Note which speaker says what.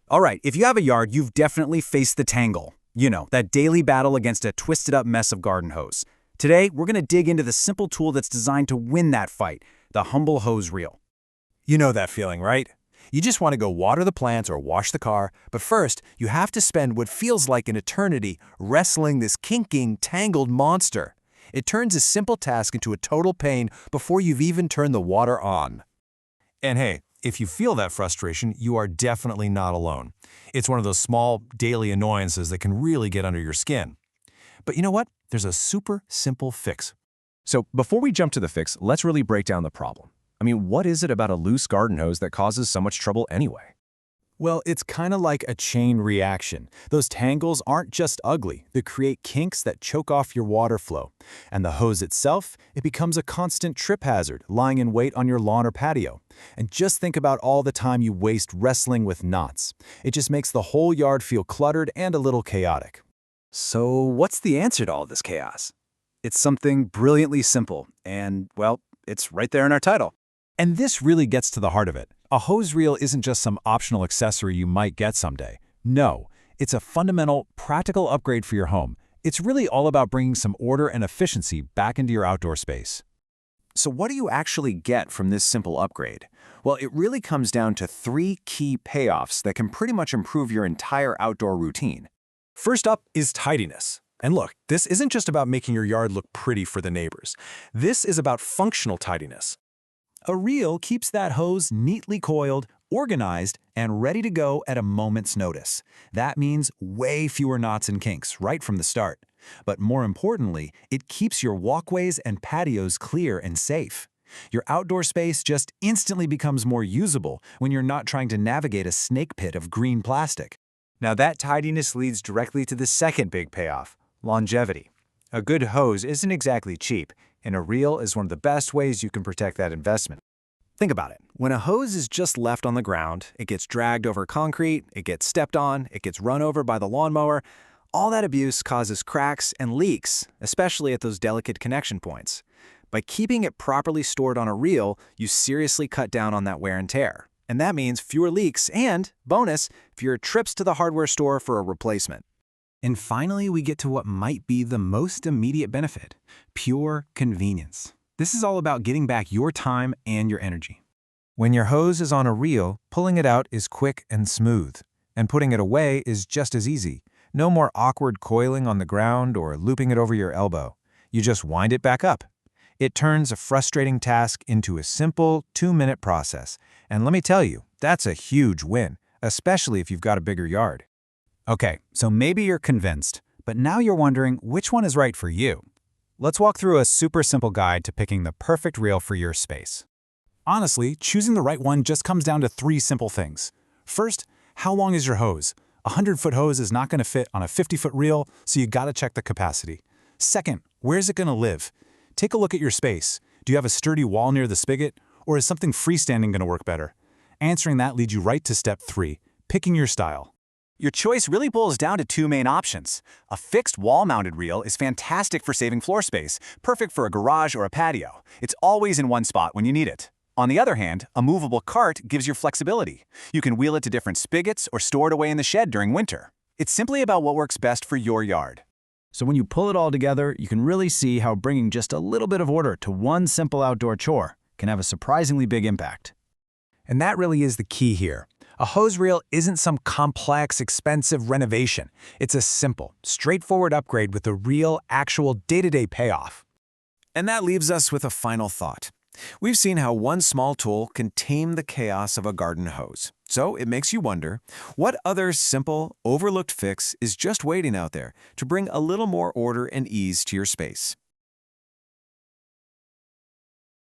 Speaker 1: All right, if you have a yard, you've definitely faced the tangle. You know, that daily battle against a twisted up mess of garden hose. Today, we're going to dig into the simple tool that's designed to win that fight, the Humble Hose Reel.
Speaker 2: You know that feeling, right? You just want to go water the plants or wash the car, but first, you have to spend what feels like an eternity wrestling this kinking, tangled monster. It turns a simple task into a total pain before you've even turned the water on. And hey, if you feel that frustration, you are definitely not alone. It's one of those small, daily annoyances that can really get under your skin. But you know what? There's a super simple fix.
Speaker 3: So before we jump to the fix, let's really break down the problem. I mean, what is it about a loose garden hose that causes so much trouble anyway?
Speaker 4: Well, it's kind of like a chain reaction. Those tangles aren't just ugly, they create kinks that choke off your water flow. And the hose itself, it becomes a constant trip hazard, lying in wait on your lawn or patio. And just think about all the time you waste wrestling with knots. It just makes the whole yard feel cluttered and a little chaotic.
Speaker 1: So, what's the answer to all this chaos? It's something brilliantly simple, and, well, it's right there in our title.
Speaker 4: And this really gets to the heart of it. A hose reel isn't just some optional accessory you might get someday. No, it's a fundamental, practical upgrade for your home. It's really all about bringing some order and efficiency back into your outdoor space.
Speaker 3: So what do you actually get from this simple upgrade? Well, it really comes down to 3 key payoffs that can pretty much improve your entire outdoor routine.
Speaker 2: First up is tidiness. And look, this isn't just about making your yard look pretty for the neighbors. This is about functional tidiness.
Speaker 4: A reel keeps that hose neatly coiled, organized, and ready to go at a moment's notice. That means way fewer knots and kinks right from the start. But more importantly, it keeps your walkways and patios clear and safe. Your outdoor space just instantly becomes more usable when you're not trying to navigate a snake pit of green plastic.
Speaker 5: Now that tidiness leads directly to the second big payoff, longevity. A good hose isn't exactly cheap, and a reel is one of the best ways you can protect that investment.
Speaker 3: Think about it. When a hose is just left on the ground, it gets dragged over concrete, it gets stepped on, it gets run over by the lawnmower. All that abuse causes cracks and leaks, especially at those delicate connection points. By keeping it properly stored on a reel, you seriously cut down on that wear and tear. And that means fewer leaks and, bonus, fewer trips to the hardware store for a replacement.
Speaker 1: And finally, we get to what might be the most immediate benefit, pure convenience. This is all about getting back your time and your energy.
Speaker 6: When your hose is on a reel, pulling it out is quick and smooth, and putting it away is just as easy. No more awkward coiling on the ground or looping it over your elbow. You just wind it back up. It turns a frustrating task into a simple 2-minute process. And let me tell you, that's a huge win, especially if you've got a bigger yard.
Speaker 4: Okay, so maybe you're convinced, but now you're wondering which one is right for you. Let's walk through a super simple guide to picking the perfect reel for your space. Honestly, choosing the right one just comes down to 3 simple things. First, how long is your hose? A 100-foot hose is not going to fit on a 50-foot reel, so you gotta check the capacity. Second, where's it going to live? Take a look at your space. Do you have a sturdy wall near the spigot, or is something freestanding going to work better? Answering that leads you right to step 3, picking your style.
Speaker 5: Your choice really boils down to 2 main options. A fixed wall-mounted reel is fantastic for saving floor space, perfect for a garage or a patio. It's always in one spot when you need it. On the other hand, a movable cart gives you flexibility. You can wheel it to different spigots or store it away in the shed during winter. It's simply about what works best for your yard.
Speaker 1: So when you pull it all together, you can really see how bringing just a little bit of order to one simple outdoor chore can have a surprisingly big impact.
Speaker 6: And that really is the key here. A hose reel isn't some complex, expensive renovation. It's a simple, straightforward upgrade with a real, actual day-to-day payoff.
Speaker 2: And that leaves us with a final thought. We've seen how one small tool can tame the chaos of a garden hose. So it makes you wonder, what other simple, overlooked fix is just waiting out there to bring a little more order and ease to your space?